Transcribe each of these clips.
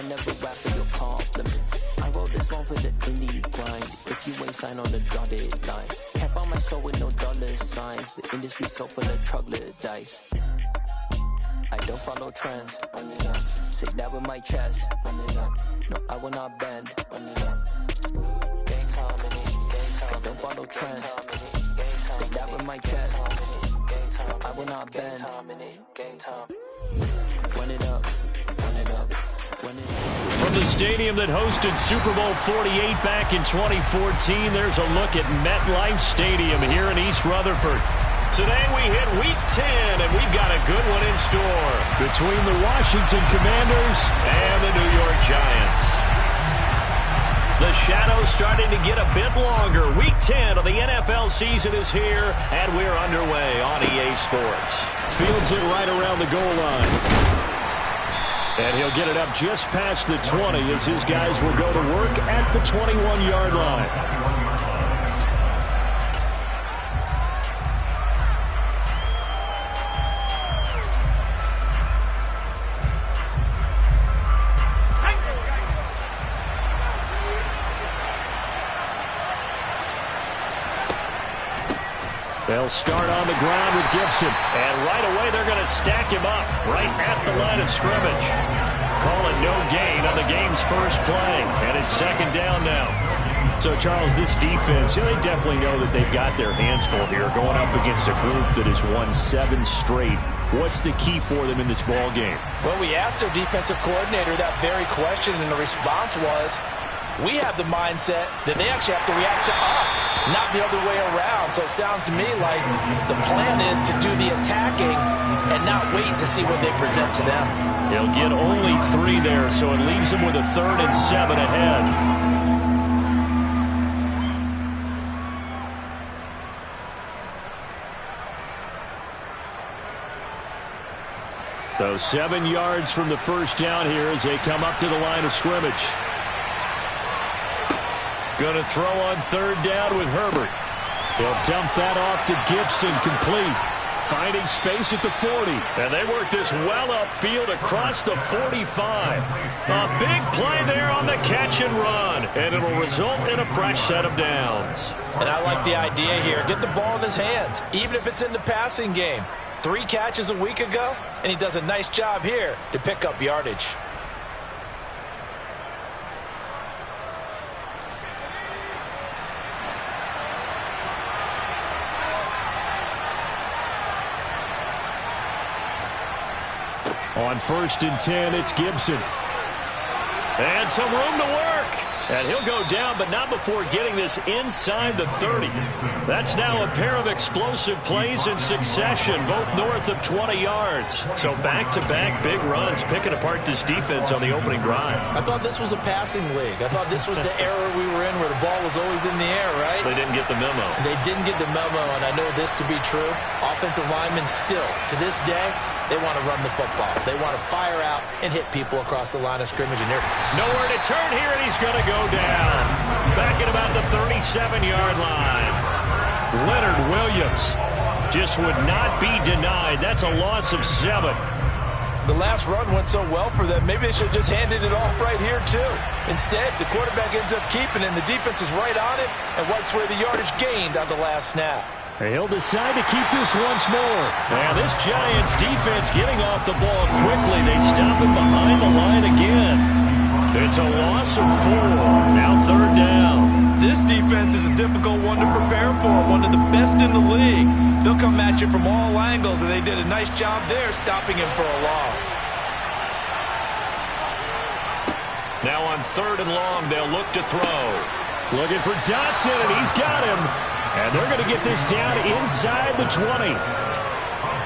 never rap for your compliments. I wrote this one for the indie grind. If you ain't signed on the dotted line, can't buy my soul with no dollar signs. The industry so full of troglodytes. I don't follow trends. Say that with my chest. No, I will not bend. I don't follow trends. Say that with my chest. I will not bend. Run it up. Run it up. Run it up. From the stadium that hosted Super Bowl 48 back in 2014, there's a look at MetLife Stadium here in East Rutherford. Today we hit Week 10, and we've got a good one in store between the Washington Commanders and the New York Giants. The shadow's starting to get a bit longer. Week 10 of the NFL season is here, and we're underway on EA Sports. Fields it right around the goal line. And he'll get it up just past the 20 as his guys will go to work at the 21-yard line. They'll start on the ground with Gibson. And right away, they're going to stack him up right at the line of scrimmage. Call it no gain on the game's first play. And it's second down now. So, Charles, this defense, they definitely know that they've got their hands full here going up against a group that has won 7 straight. What's the key for them in this ball game? Well, we asked their defensive coordinator that very question, and the response was, we have the mindset that they actually have to react to us, not the other way around. So it sounds to me like the plan is to do the attacking and not wait to see what they present to them. He'll get only 3 there, so it leaves him with a 3rd and 7 ahead. So 7 yards from the first down here as they come up to the line of scrimmage. Going to throw on 3rd down with Herbert. He'll dump that off to Gibson, complete. Finding space at the 40. And they work this well upfield across the 45. A big play there on the catch and run. And it'll result in a fresh set of downs. And I like the idea here. Get the ball in his hands, even if it's in the passing game. 3 catches a week ago, and he does a nice job here to pick up yardage. On 1st and 10, it's Gibson. And some room to work. And he'll go down, but not before getting this inside the 30. That's now a pair of explosive plays in succession, both north of 20 yards. So back-to-back big runs, picking apart this defense on the opening drive. I thought this was a passing league. I thought this was the era we were in where the ball was always in the air, right? They didn't get the memo. They didn't get the memo, and I know this to be true. Offensive linemen still, to this day, they want to run the football. They want to fire out and hit people across the line of scrimmage. And nowhere to turn here, and he's going to go down. Back at about the 37-yard line. Leonard Williams just would not be denied. That's a loss of 7. The last run went so well for them, maybe they should have just handed it off right here, too. Instead, the quarterback ends up keeping it, and the defense is right on it and wipes away the yardage gained on the last snap. He'll decide to keep this once more. Now this Giants defense getting off the ball quickly. They stop him behind the line again. It's a loss of 4. Now 3rd down. This defense is a difficult one to prepare for. One of the best in the league. They'll come at you from all angles, and they did a nice job there stopping him for a loss. Now on 3rd and long, they'll look to throw. Looking for Dotson, and he's got him. And they're going to get this down inside the 20.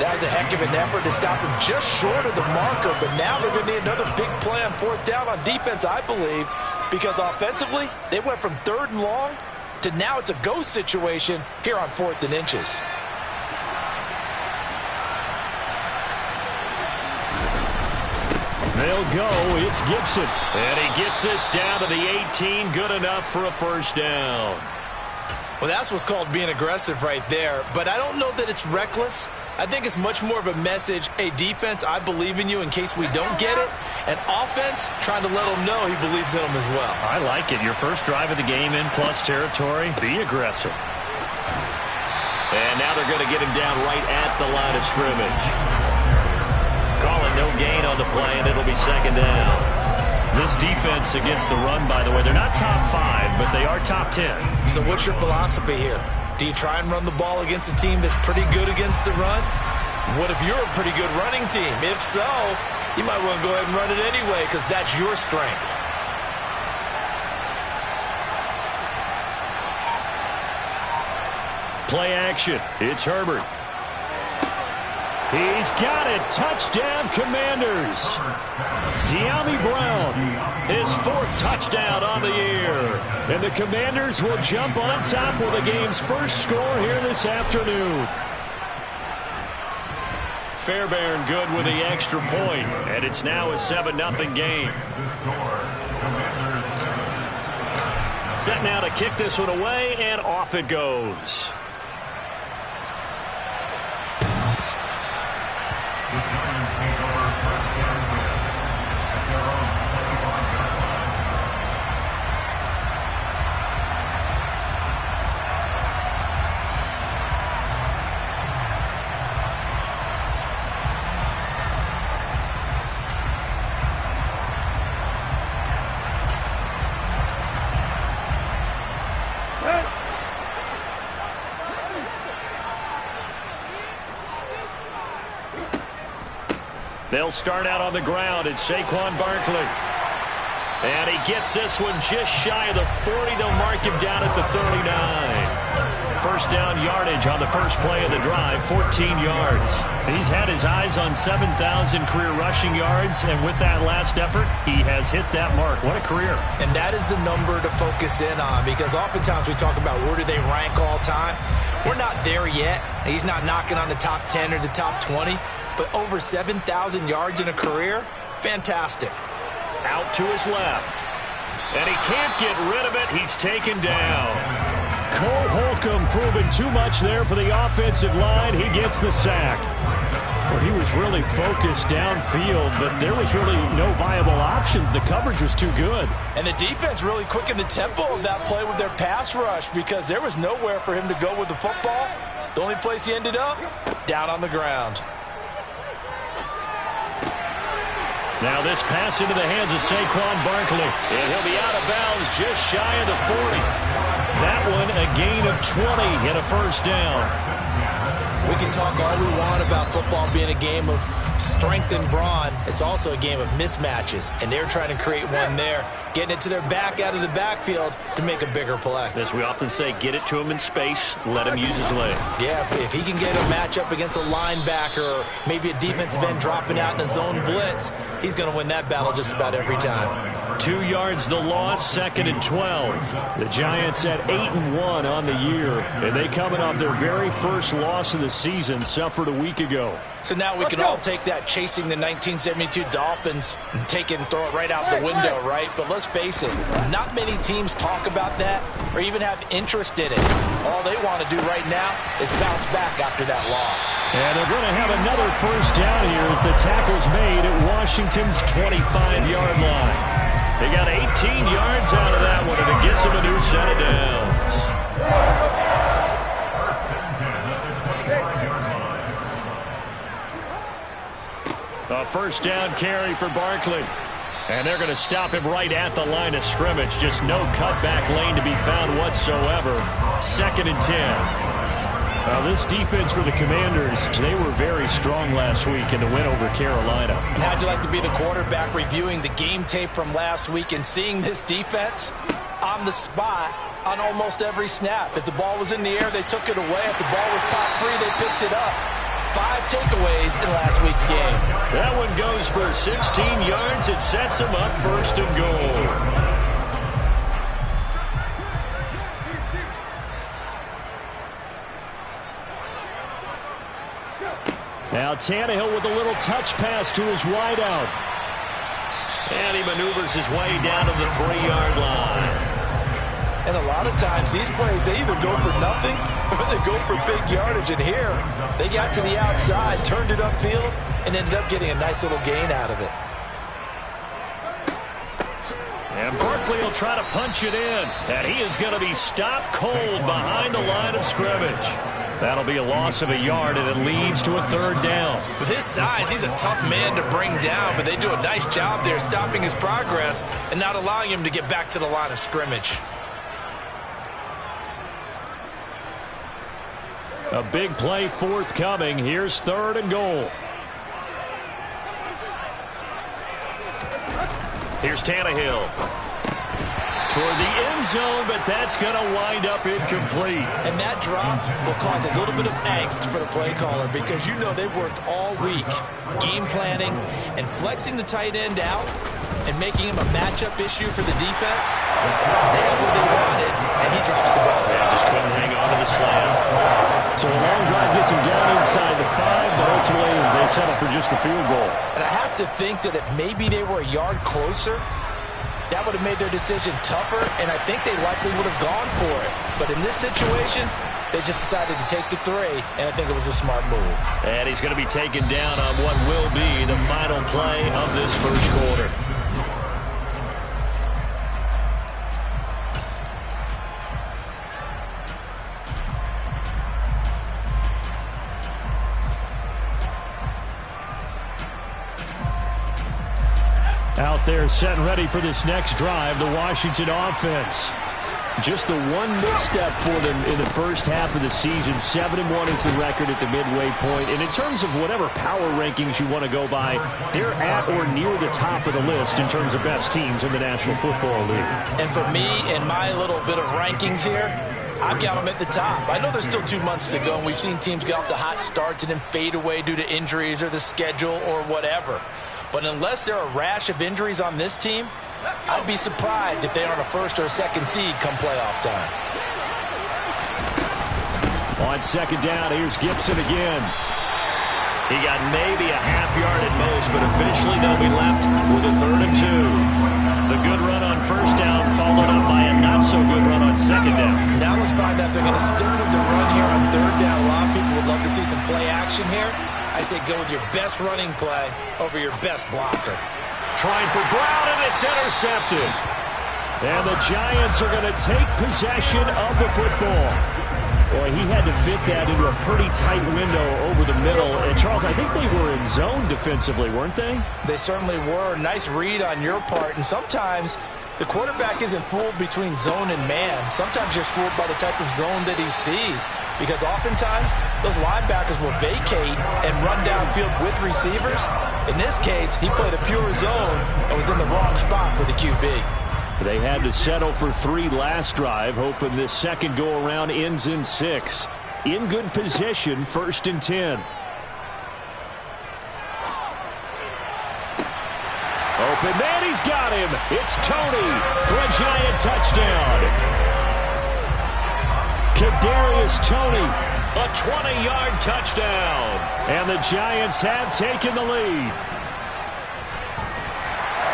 That was a heck of an effort to stop him just short of the marker, but now they're going to need another big play on 4th down on defense, I believe, because offensively, they went from 3rd and long to now it's a go situation here on 4th and inches. They'll go. It's Gibson. And he gets this down to the 18. Good enough for a 1st down. Well, that's what's called being aggressive right there, but I don't know that it's reckless. I think it's much more of a message, hey, defense, I believe in you in case we don't get it. And offense, trying to let him know he believes in them as well. I like it. Your first drive of the game in plus territory. Be aggressive. And now they're going to get him down right at the line of scrimmage. Calling no gain on the play, and it'll be second down. This defense against the run, by the way, they're not top 5, but they are top 10. So what's your philosophy here? Do you try and run the ball against a team that's pretty good against the run? What if you're a pretty good running team? If so, you might want to go ahead and run it anyway because that's your strength. Play action. It's Herbert. He's got it. Touchdown, Commanders. De'Ami Brown, his 4th touchdown on the year. And the Commanders will jump on top with the game's first score here this afternoon. Fairbairn good with the extra point, and it's now a 7-0 game. Set now to kick this one away, and off it goes. They'll start out on the ground. It's Saquon Barkley. And he gets this one just shy of the 40. They'll mark him down at the 39. First down yardage on the first play of the drive, 14 yards. He's had his eyes on 7,000 career rushing yards, and with that last effort, he has hit that mark. What a career. And that is the number to focus in on, because oftentimes we talk about where do they rank all time. We're not there yet. He's not knocking on the top 10 or the top 20, but over 7,000 yards in a career, fantastic. Out to his left. And he can't get rid of it. He's taken down. Cole Holcomb proving too much there for the offensive line. He gets the sack. Well, he was really focused downfield, but there was really no viable options. The coverage was too good. And the defense really quickened the tempo of that play with their pass rush, because there was nowhere for him to go with the football. The only place he ended up, down on the ground. Now this pass into the hands of Saquon Barkley. And he'll be out of bounds just shy of the 40. That one a gain of 20 and a first down. We can talk all we want about football being a game of strength and brawn. It's also a game of mismatches, and they're trying to create one there, getting it to their back out of the backfield to make a bigger play. As we often say, get it to him in space, let him use his leg. Yeah, if he can get a matchup against a linebacker or maybe a defensive end dropping out in a zone blitz, he's going to win that battle just about every time. 2 yards the loss, 2nd and 12. The Giants at 8-1 on the year, and they coming off their very first loss of the season, suffered a week ago. So now we can all take that chasing the 1972 Dolphins and take it and throw it right out the window, right? But let's face it, not many teams talk about that or even have interest in it. All they want to do right now is bounce back after that loss. And they're going to have another first down here as the tackle's made at Washington's 25-yard line. They got 18 yards out of that one, and it gets them a new set of downs. A first down carry for Barkley. And they're going to stop him right at the line of scrimmage. Just no cutback lane to be found whatsoever. 2nd and 10. This defense for the Commanders, they were very strong last week in the win over Carolina. And how'd you like to be the quarterback reviewing the game tape from last week and seeing this defense on the spot on almost every snap? If the ball was in the air, they took it away. If the ball was pop free, they picked it up. 5 takeaways in last week's game. That one goes for 16 yards. It sets them up 1st and goal. Now Tannehill with a little touch pass to his wideout. And he maneuvers his way down to the 3-yard line. And a lot of times these plays, they either go for nothing or they go for big yardage. And here, they got to the outside, turned it upfield, and ended up getting a nice little gain out of it. And Barkley will try to punch it in. And he is going to be stopped cold behind the line of scrimmage. That'll be a loss of a yard, and it leads to a third down. With his size, he's a tough man to bring down, but they do a nice job there stopping his progress and not allowing him to get back to the line of scrimmage. A big play forthcoming. Here's 3rd and goal. Here's Tannehill. Toward the end zone, but that's going to wind up incomplete. And that drop will cause a little bit of angst for the play caller because you know they've worked all week game planning and flexing the tight end out and making him a matchup issue for the defense. They had what they wanted, and he drops the ball. Yeah, just couldn't hang on to the slam. So a long drive gets him down inside the 5, but ultimately they settle for just the field goal. And I have to think that if maybe they were a yard closer, that would have made their decision tougher, and I think they likely would have gone for it. But in this situation, they just decided to take the 3, and I think it was a smart move. And he's going to be taken down on what will be the final play of this first quarter. Out there set and ready for this next drive, the Washington offense. Just the one misstep for them in the first half of the season. 7-1 is the record at the midway point. And in terms of whatever power rankings you want to go by, they're at or near the top of the list in terms of best teams in the National Football League. And for me, in my little bit of rankings here, I've got them at the top. I know there's still 2 months to go, and we've seen teams get off to hot starts and then fade away due to injuries or the schedule or whatever. But unless there are a rash of injuries on this team, I'd be surprised if they aren't a 1st or a 2nd seed come playoff time. On 2nd down, here's Gibson again. He got maybe a half yard at most, but officially they'll be left with a 3rd and 2. The good run on 1st down followed up by a not-so-good run on 2nd down. Now let's find out if they're going to stick with the run here on 3rd down. A lot of people would love to see some play action here. I say go with your best running play over your best blocker. Trying for Brown, and it's intercepted. And the Giants are going to take possession of the football. Boy, he had to fit that into a pretty tight window over the middle. And, Charles, I think they were in zone defensively, weren't they? They certainly were. Nice read on your part. And sometimes the quarterback isn't fooled between zone and man. Sometimes you're fooled by the type of zone that he sees. Because oftentimes, those linebackers will vacate and run downfield with receivers. In this case, he played a pure zone and was in the wrong spot for the QB. They had to settle for 3 last drive, hoping this second go-around ends in 6. In good position, 1st and 10. Open man, he's got him. It's Tony for a Giant touchdown. Kadarius Toney, a 20-yard touchdown. And the Giants have taken the lead.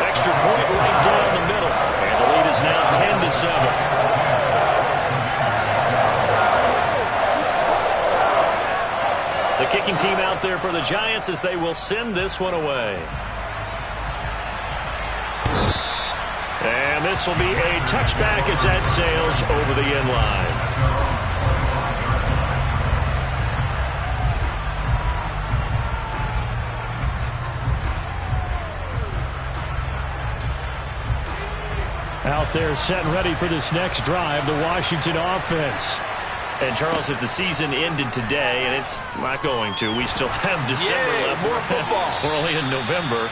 Extra point right down the middle. And the lead is now 10-7. The kicking team out there for the Giants as they will send this one away. And this will be a touchback as that sails over the end line. Out there set and ready for this next drive, the Washington offense. And, Charles, if the season ended today, and it's not going to, we still have December left. More football. We're only in November.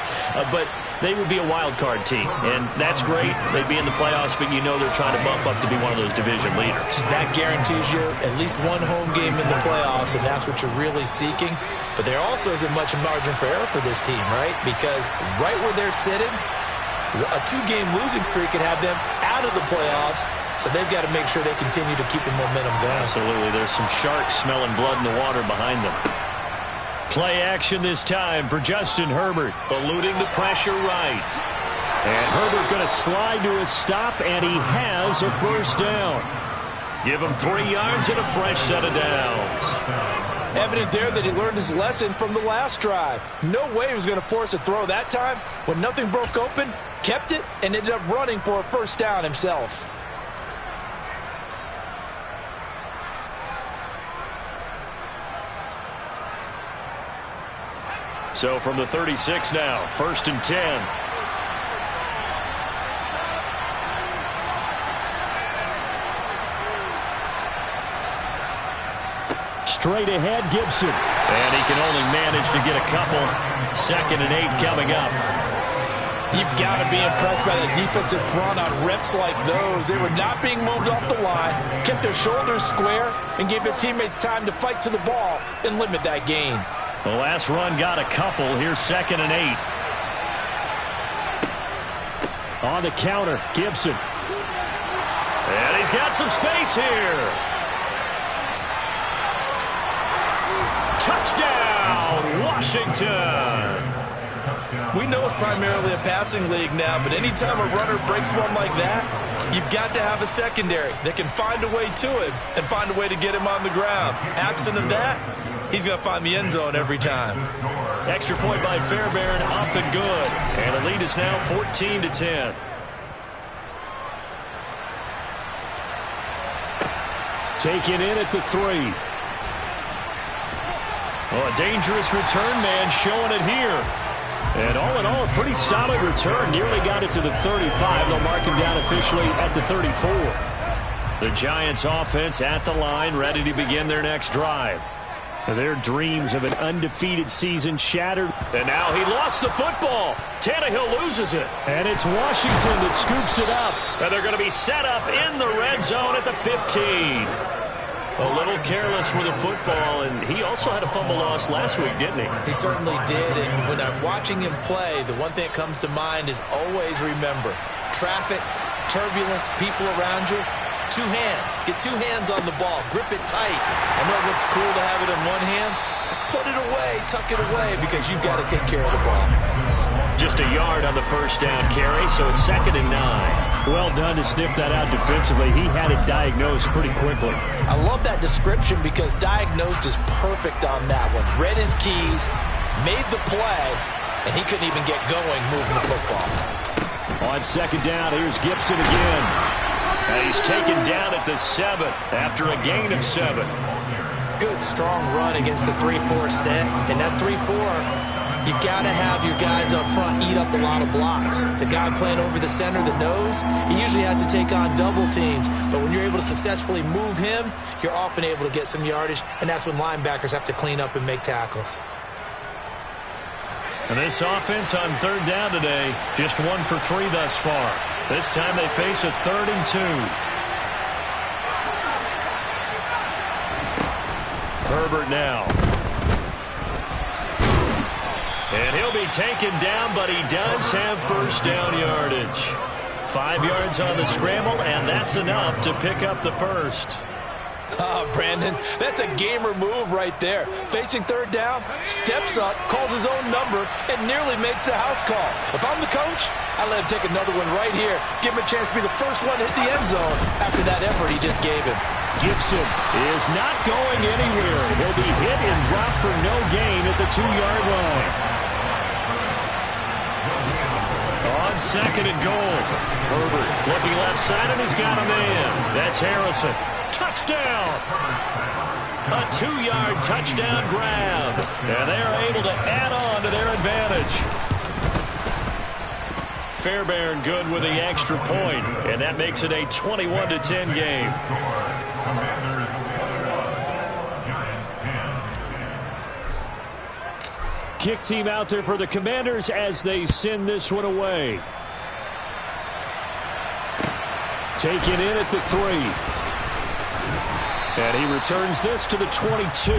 But they would be a wild card team, and that's great. They'd be in the playoffs, but you know they're trying to bump up to be one of those division leaders. That guarantees you at least one home game in the playoffs, and that's what you're really seeking. But there also isn't much margin for error for this team, right? Because right where they're sitting, a 2-game losing streak could have them out of the playoffs, so they've got to make sure they continue to keep the momentum going. Absolutely. There's some sharks smelling blood in the water behind them. Play action this time for Justin Herbert, eluding the pressure right. And Herbert going to slide to a stop, and he has a first down. Give him 3 yards and a fresh set of downs. Evident there that he learned his lesson from the last drive. No way he was going to force a throw that time. When nothing broke open, kept it, and ended up running for a first down himself. So from the 36 now, 1st and 10. Straight ahead, Gibson. And he can only manage to get a couple. 2nd and 8 coming up. You've got to be impressed by the defensive front on reps like those. They were not being moved off the line, kept their shoulders square, and gave their teammates time to fight to the ball and limit that gain. The last run got a couple. Here's 2nd and 8. On the counter, Gibson. And he's got some space here. Touchdown, Washington. We know it's primarily a passing league now, but anytime a runner breaks one like that, you've got to have a secondary that can find a way to him and find a way to get him on the ground. Absent of that, he's going to find the end zone every time. Extra point by Fairbairn, up and good. And the lead is now 14-10. Taken in at the 3. Oh, a dangerous return man showing it here. And all in all, a pretty solid return. Nearly got it to the 35. They'll mark him down officially at the 34. The Giants offense at the line, ready to begin their next drive. Their dreams of an undefeated season shattered. And now he lost the football. Tannehill loses it. And it's Washington that scoops it up. And they're going to be set up in the red zone at the 15. A little careless with the football, and he also had a fumble loss last week, didn't he? He certainly did, and when I'm watching him play, the one thing that comes to mind is always remember, traffic, turbulence, people around you, 2 hands. Get 2 hands on the ball. Grip it tight. I know it looks cool to have it in one hand, but put it away, tuck it away, because you've got to take care of the ball. Just a yard on the first down carry, so it's 2nd and 9. Well done to sniff that out defensively. He had it diagnosed pretty quickly. I love that description because diagnosed is perfect on that one. Read his keys, made the play, and he couldn't even get going moving the football. On 2nd down, here's Gibson again. And he's taken down at the 7 after a gain of 7. Good, strong run against the 3-4 set, and that 3-4... you got to have your guys up front eat up a lot of blocks. The guy playing over the center, the nose, he usually has to take on double teams. But when you're able to successfully move him, you're often able to get some yardage, and that's when linebackers have to clean up and make tackles. And this offense on 3rd down today, just 1 for 3 thus far. This time they face a 3rd and 2. Herbert now. And he'll be taken down, but he does have first down yardage. 5 yards on the scramble, and that's enough to pick up the first. Brandon, that's a gamer move right there. Facing 3rd down, steps up, calls his own number, and nearly makes the house call. If I'm the coach, I let him take another one right here. Give him a chance to be the first one to hit the end zone after that effort he just gave him. Gibson is not going anywhere. He'll be hit and dropped for no gain at the 2-yard line. On 2nd and goal. Herbert looking left side, and he's got a man. That's Harrison. Touchdown! A 2-yard touchdown grab. And they're able to add on to their advantage. Fairbairn good with the extra point, and that makes it a 21-10 game. Kick team out there for the Commanders as they send this one away. Taken in at the 3. And he returns this to the 22.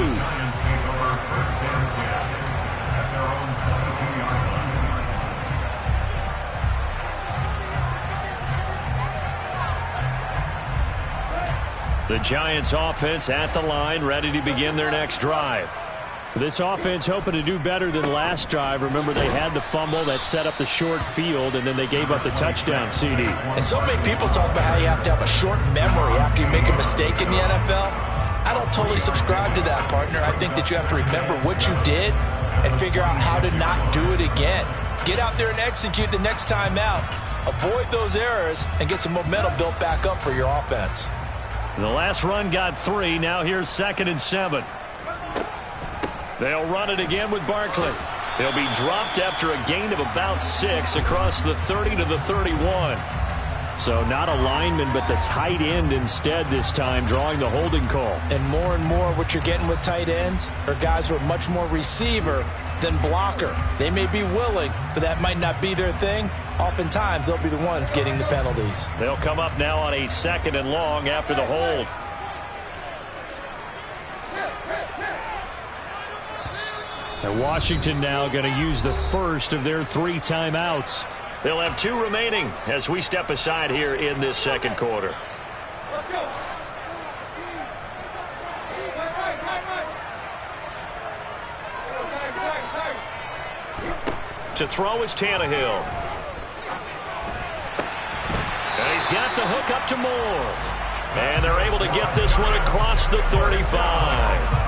The Giants offense at the line, ready to begin their next drive. This offense hoping to do better than last drive. Remember, they had the fumble that set up the short field, and then they gave up the touchdown CD. And so many people talk about how you have to have a short memory after you make a mistake in the NFL. I don't totally subscribe to that, partner. I think that you have to remember what you did and figure out how to not do it again. Get out there and execute the next time out. Avoid those errors and get some momentum built back up for your offense. The last run got 3. Now here's 2nd and 7. They'll run it again with Barkley. He'll be dropped after a gain of about 6 across the 30 to the 31. So not a lineman, but the tight end instead this time, drawing the holding call. And more what you're getting with tight ends are guys who are much more receiver than blocker. They may be willing, but that might not be their thing. Oftentimes, they'll be the ones getting the penalties. They'll come up now on a 2nd and long after the hold. And Washington now going to use the first of their 3 timeouts. They'll have 2 remaining as we step aside here in this second quarter. To throw is Tannehill. And he's got the hook up to Moore. And they're able to get this one across the 35.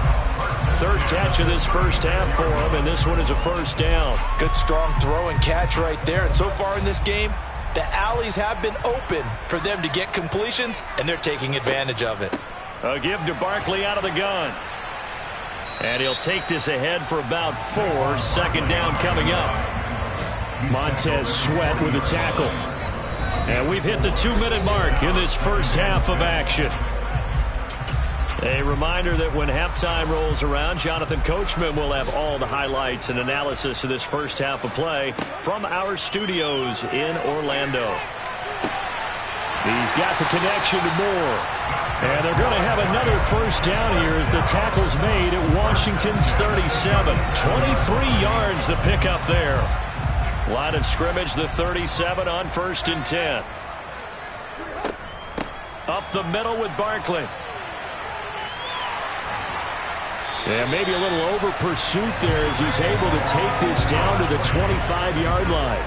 3rd catch of this first half for him, and this one is a first down. Good, strong throw and catch right there. And so far in this game, the alleys have been open for them to get completions, and they're taking advantage of it. A give to Barkley out of the gun. And he'll take this ahead for about 4. 2nd down coming up. Montez Sweat with a tackle. And we've hit the 2-minute mark in this first half of action. A reminder that when halftime rolls around, Jonathan Coachman will have all the highlights and analysis of this first half of play from our studios in Orlando. He's got the connection to Moore. And they're going to have another first down here as the tackle's made at Washington's 37. 23 yards the pickup there. Line of scrimmage, the 37 on 1st and 10. Up the middle with Barkley. Yeah, maybe a little over pursuit there as he's able to take this down to the 25-yard line.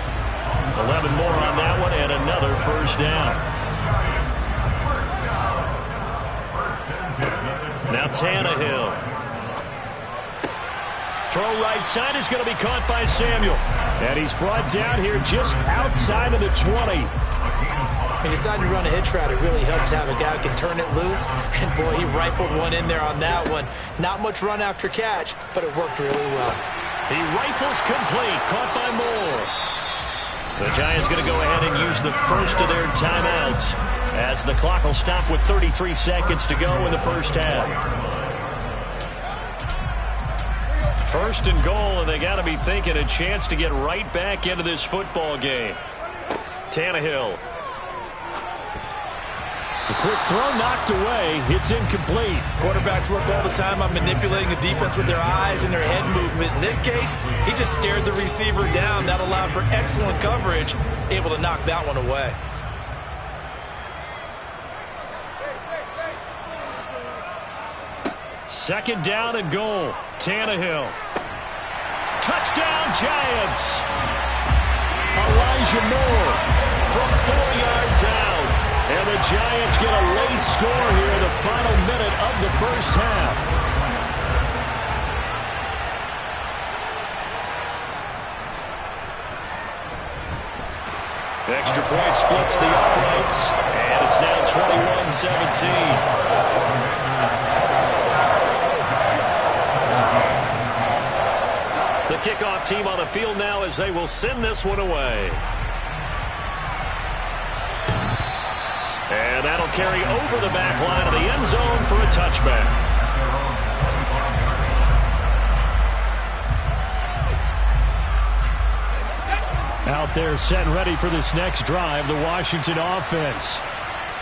11 more on that one and another first down. Now Tannehill. Throw right side is going to be caught by Samuel. And he's brought down here just outside of the 20. He decided to run a hitch route. It really helped to have a guy who can turn it loose. And, boy, he rifled one in there on that one. Not much run after catch, but it worked really well. He rifles complete. Caught by Moore. The Giants going to go ahead and use the first of their timeouts as the clock will stop with 33 seconds to go in the first half. 1st and goal, and they got to be thinking a chance to get right back into this football game. Tannehill. The quick throw knocked away. It's incomplete. Quarterbacks work all the time on manipulating the defense with their eyes and their head movement. In this case, he just stared the receiver down. That allowed for excellent coverage, able to knock that one away. Second down and goal. Tannehill. Touchdown, Giants. Elijah Moore from 4 yards out. And the Giants get a late score here in the final minute of the first half. Extra point splits the uprights, and it's now 21-17. The kickoff team on the field now as they will send this one away. And that'll carry over the back line of the end zone for a touchback. Out there set and ready for this next drive, the Washington offense.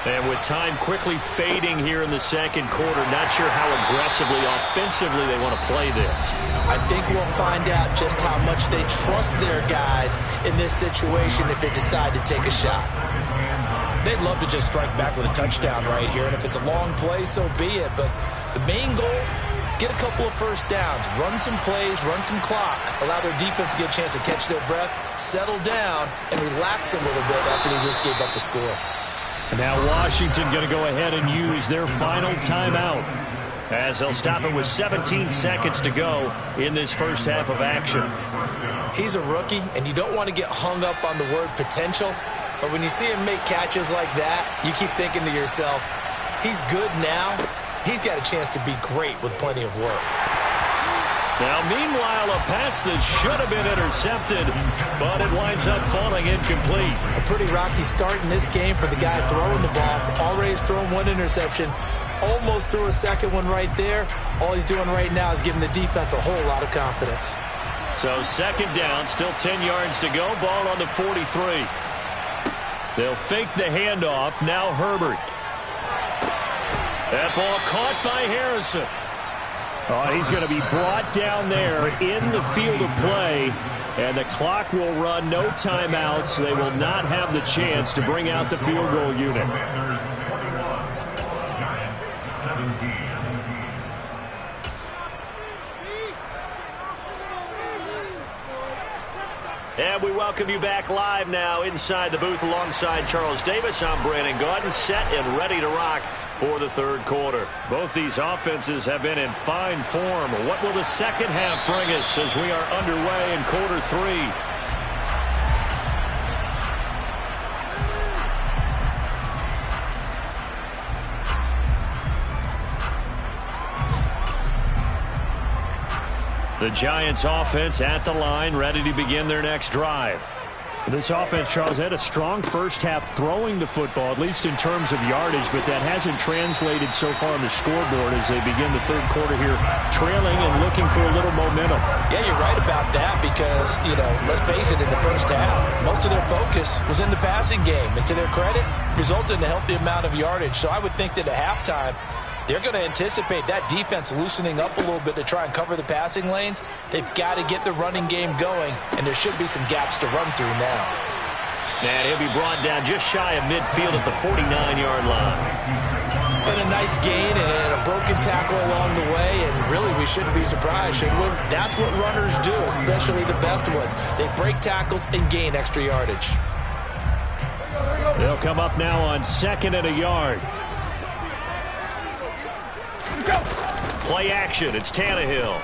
And with time quickly fading here in the second quarter, not sure how aggressively, offensively they want to play this. I think we'll find out just how much they trust their guys in this situation if they decide to take a shot. They'd love to just strike back with a touchdown right here, and if it's a long play, so be it. But the main goal get a couple of first downs, run some plays, run some clock, allow their defense to get a chance to catch their breath, settle down, and relax a little bit after they just gave up the score. And now Washington going to go ahead and use their final timeout, as they'll stop it with 17 seconds to go in this first half of action. He's a rookie, and you don't want to get hung up on the word potential, but when you see him make catches like that, you keep thinking to yourself, he's good now. He's got a chance to be great with plenty of work. Now, meanwhile, a pass that should have been intercepted, but it winds up falling incomplete. A pretty rocky start in this game for the guy throwing the ball. Already has thrown one interception. Almost threw a second one right there. All he's doing right now is giving the defense a whole lot of confidence. So second down, still 10 yards to go. Ball on the 43. They'll fake the handoff. Now Herbert. That ball caught by Harrison. Oh, he's going to be brought down there in the field of play, and the clock will run, no timeouts. They will not have the chance to bring out the field goal unit. And we welcome you back live now inside the booth alongside Charles Davis. I'm Brandon Gaudin, set and ready to rock for the third quarter. Both these offenses have been in fine form. What will the second half bring us as we are underway in quarter three? The Giants offense at the line, ready to begin their next drive. This offense, Charles, had a strong first half throwing the football, at least in terms of yardage, but that hasn't translated so far on the scoreboard as they begin the third quarter here, trailing and looking for a little momentum. Yeah, you're right about that because, let's face it, in the first half, most of their focus was in the passing game. And to their credit, resulted in a healthy amount of yardage. So I would think that at halftime, they're going to anticipate that defense loosening up a little bit to try and cover the passing lanes. They've got to get the running game going, and there should be some gaps to run through now. And he'll be brought down just shy of midfield at the 49-yard line. And a nice gain and a broken tackle along the way, and really we shouldn't be surprised, should we? That's what runners do, especially the best ones. They break tackles and gain extra yardage. They'll come up now on 2nd and a yard. Play action. It's Tannehill.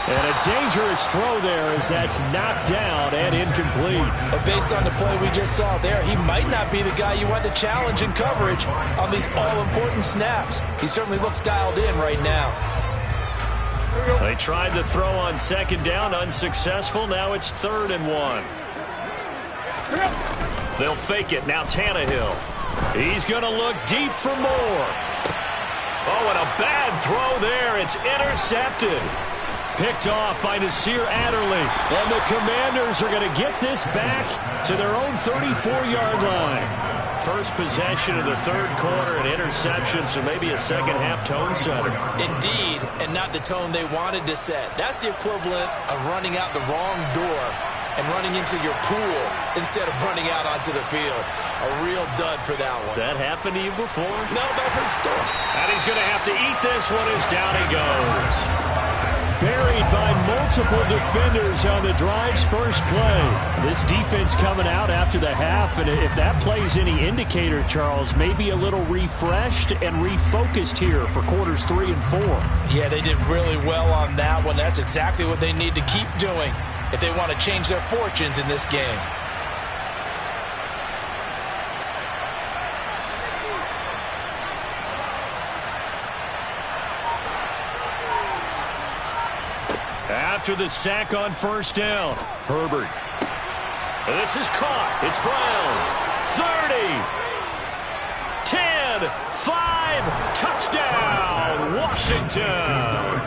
And a dangerous throw there as that's knocked down and incomplete. But based on the play we just saw there, he might not be the guy you want to challenge in coverage on these all-important snaps. He certainly looks dialed in right now. They tried the throw on 2nd down, unsuccessful. Now it's 3rd and 1. They'll fake it. Now Tannehill. He's going to look deep for more. Oh, and a bad throw there. It's intercepted. Picked off by Nasir Adderley. And the Commanders are going to get this back to their own 34-yard line. First possession of the third quarter, an interception, so maybe a second-half tone setter. Indeed, and not the tone they wanted to set. That's the equivalent of running out the wrong door and running into your pool instead of running out onto the field. A real dud for that one. Has that happened to you before? No, but I've heard stories. And he's going to have to eat this one as down he goes. Buried by multiple defenders on the drive's first play. This defense coming out after the half, and if that play's any indicator, Charles, maybe a little refreshed and refocused here for quarters 3 and 4. Yeah, they did really well on that one. That's exactly what they need to keep doing if they want to change their fortunes in this game. After the sack on 1st down, Herbert. This is caught. It's Brown. 30. 10. 5. Touchdown, Washington.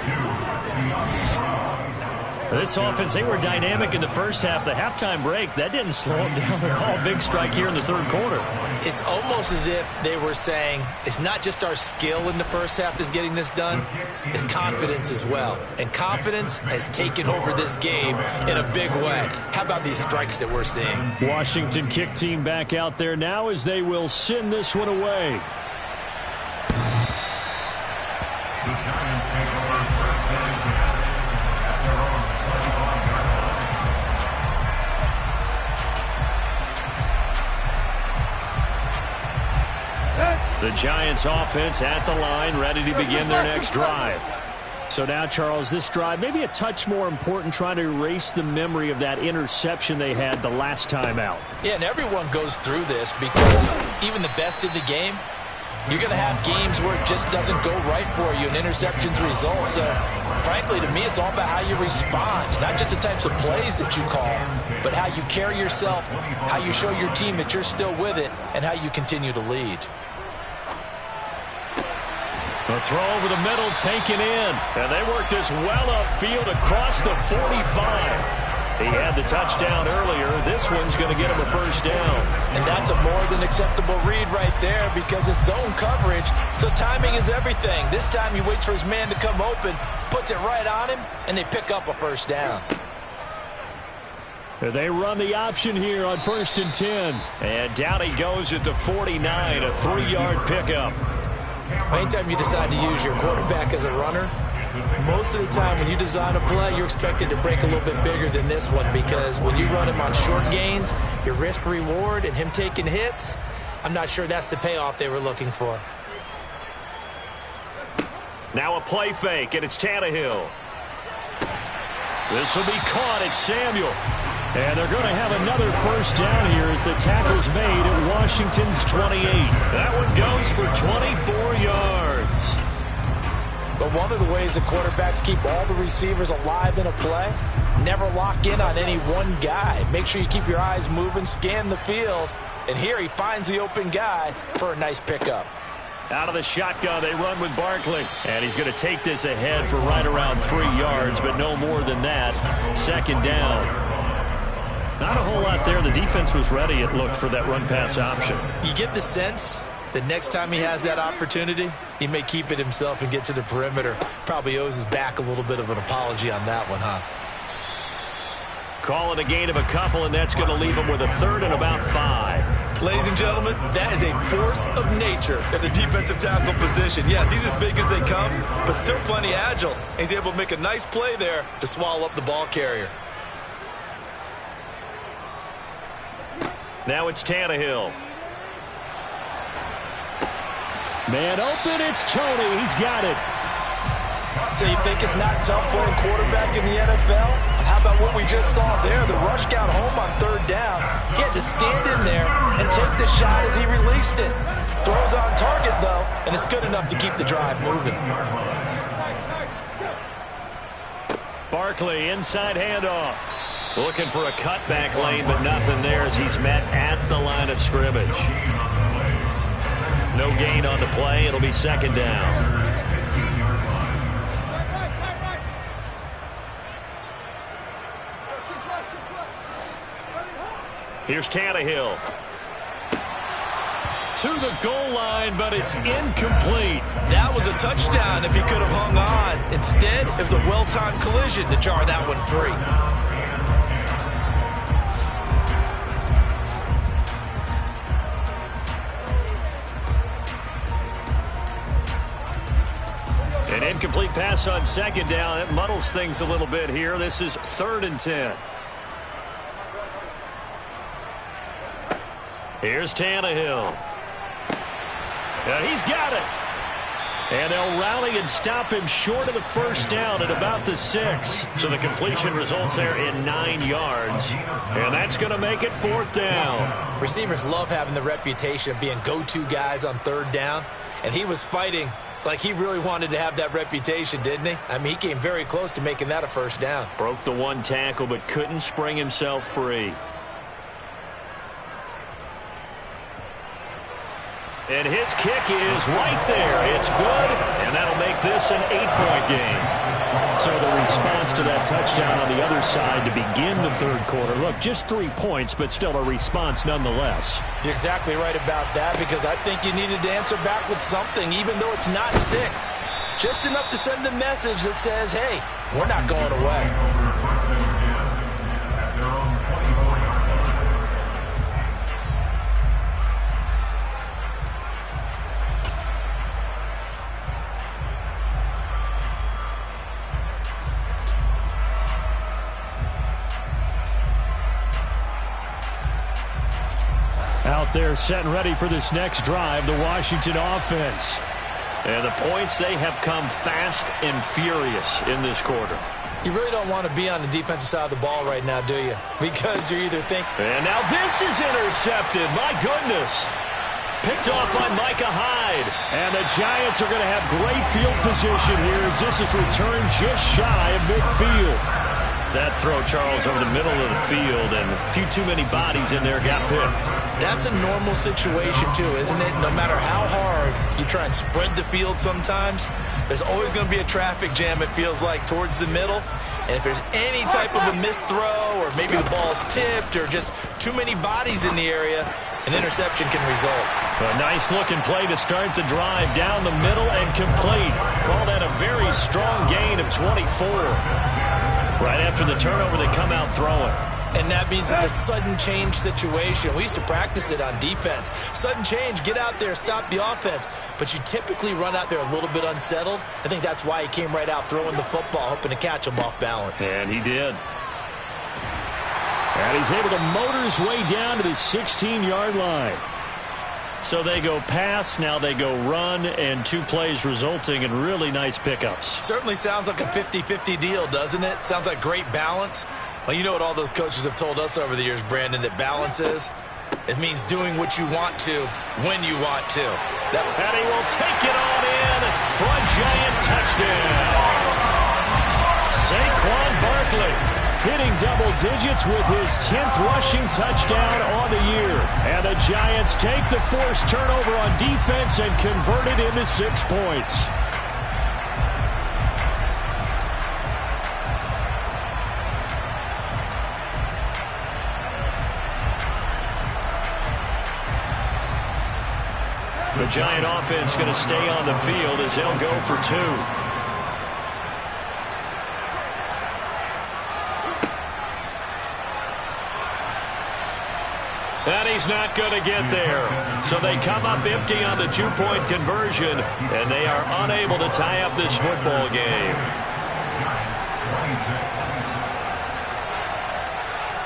This offense, they were dynamic in the first half. The halftime break, that didn't slow them down at all. Big strike here in the third quarter. It's almost as if they were saying, it's not just our skill in the first half that's getting this done, it's confidence as well. And confidence has taken over this game in a big way. How about these strikes that we're seeing? Washington kick team back out there now as they will send this one away. The Giants offense at the line, ready to begin their next drive. So now, Charles, this drive maybe a touch more important, trying to erase the memory of that interception they had the last time out. Yeah, and everyone goes through this because even the best in the game, you're going to have games where it just doesn't go right for you and interceptions result. So, frankly, to me, it's all about how you respond. Not just the types of plays that you call, but how you carry yourself, how you show your team that you're still with it, and how you continue to lead. A throw over the middle, taken in. And they work this well upfield across the 45. He had the touchdown earlier. This one's going to get him a first down. And that's a more than acceptable read right there because it's zone coverage, so timing is everything. This time he waits for his man to come open, puts it right on him, and they pick up a first down. They run the option here on 1st and 10. And down he goes at the 49, a 3-yard pickup. Anytime you decide to use your quarterback as a runner, most of the time when you design a play, you're expected to break a little bit bigger than this one because when you run him on short gains, your risk-reward and him taking hits, I'm not sure that's the payoff they were looking for. Now a play fake, and it's Tannehill. This will be caught. It's Samuel. And they're going to have another first down here as the tackle's made at Washington's 28. That one goes for 24 yards. But one of the ways the quarterbacks keep all the receivers alive in a play, never lock in on any one guy. Make sure you keep your eyes moving, scan the field. And here he finds the open guy for a nice pickup. Out of the shotgun, they run with Barkley. And he's going to take this ahead for right around 3 yards, but no more than that. Second down. Not a whole lot there. The defense was ready, it looked, for that run-pass option. You get the sense that next time he has that opportunity, he may keep it himself and get to the perimeter. Probably owes his back a little bit of an apology on that one, huh? Call it a gain of a couple, and that's going to leave him with a third and about 5. Ladies and gentlemen, that is a force of nature at the defensive tackle position. Yes, he's as big as they come, but still plenty agile. And he's able to make a nice play there to swallow up the ball carrier. Now it's Tannehill. Man open, it's Tony. He's got it. So you think it's not tough playing quarterback in the NFL? How about what we just saw there? The rush got home on 3rd down. He had to stand in there and take the shot as he released it. Throws on target, though, and it's good enough to keep the drive moving. Barkley, inside handoff. Looking for a cutback lane, but nothing there as he's met at the line of scrimmage. No gain on the play. It'll be 2nd down. Here's Tannehill. To the goal line, but it's incomplete. That was a touchdown if he could have hung on. Instead, it was a well-timed collision to jar that one free. An incomplete pass on 2nd down. It muddles things a little bit here. This is 3rd and 10. Here's Tannehill. And he's got it. And they'll rally and stop him short of the first down at about the 6. So the completion results there in 9 yards. And that's going to make it 4th down. Receivers love having the reputation of being go-to guys on 3rd down. And he was fighting like he really wanted to have that reputation, didn't he? I mean, he came very close to making that a first down. Broke the one tackle, but couldn't spring himself free. And his kick is right there. It's good, and that'll make this an 8-point game. So the response to that touchdown on the other side to begin the 3rd quarter. Look, just 3 points, but still a response nonetheless. You're exactly right about that because I think you needed to answer back with something, even though it's not 6. Just enough to send a message that says, hey, we're not going away. Out there set and ready for this next drive, the Washington offense. And the points, they have come fast and furious in this quarter. You really don't want to be on the defensive side of the ball right now, do you? Because you're either thinking... And now this is intercepted. My goodness. Picked off by Micah Hyde. And the Giants are going to have great field position here as this is returned just shy of midfield. That throw, Charles, over the middle of the field, and a few too many bodies in there got picked. That's a normal situation, too, isn't it? No matter how hard you try and spread the field sometimes, there's always going to be a traffic jam, it feels like, towards the middle. And if there's any type of a missed throw, or maybe the ball's tipped, or just too many bodies in the area, an interception can result. A nice-looking play to start the drive down the middle and complete. Call that a very strong gain of 24. Right after the turnover, they come out throwing. And that means it's a sudden change situation. We used to practice it on defense. Sudden change, get out there, stop the offense. But you typically run out there a little bit unsettled. I think that's why he came right out throwing the football, hoping to catch him off balance. And he did. And he's able to motor his way down to the 16-yard line. So they go pass, now they go run, and 2 plays resulting in really nice pickups. Certainly sounds like a 50-50 deal, doesn't it? Sounds like great balance. Well, you know what all those coaches have told us over the years, Brandon, that balance is? It means doing what you want to, when you want to. And he will take it on in for a giant touchdown. Saquon Barkley hitting double digits with his 10th rushing touchdown on the year. And the Giants take the forced turnover on defense and convert it into 6 points. The Giant offense going to stay on the field as they'll go for 2. And he's not going to get there. So they come up empty on the 2-point conversion, and they are unable to tie up this football game.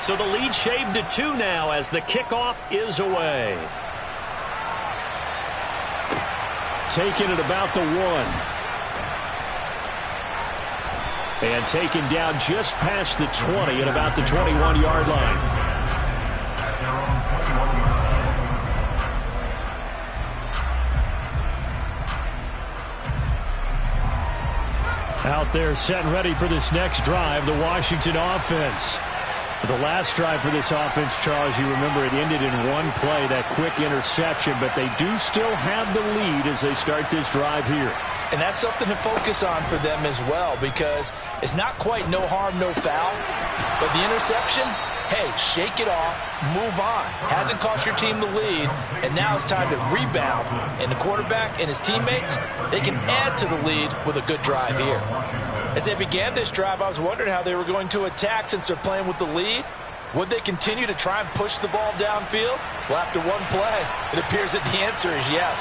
So the lead shaved to 2 now as the kickoff is away. Taken at about the 1. And taken down just past the 20 at about the 21-yard line. Out there set and ready for this next drive, the Washington offense. The last drive for this offense, Charles, you remember it ended in 1 play, that quick interception, but they do still have the lead as they start this drive here. And that's something to focus on for them as well, because it's not quite no harm, no foul. But the interception, hey, shake it off, move on. Hasn't cost your team the lead, and now it's time to rebound. And the quarterback and his teammates, they can add to the lead with a good drive here. As they began this drive, I was wondering how they were going to attack since they're playing with the lead. Would they continue to try and push the ball downfield? Well, after 1 play, it appears that the answer is yes.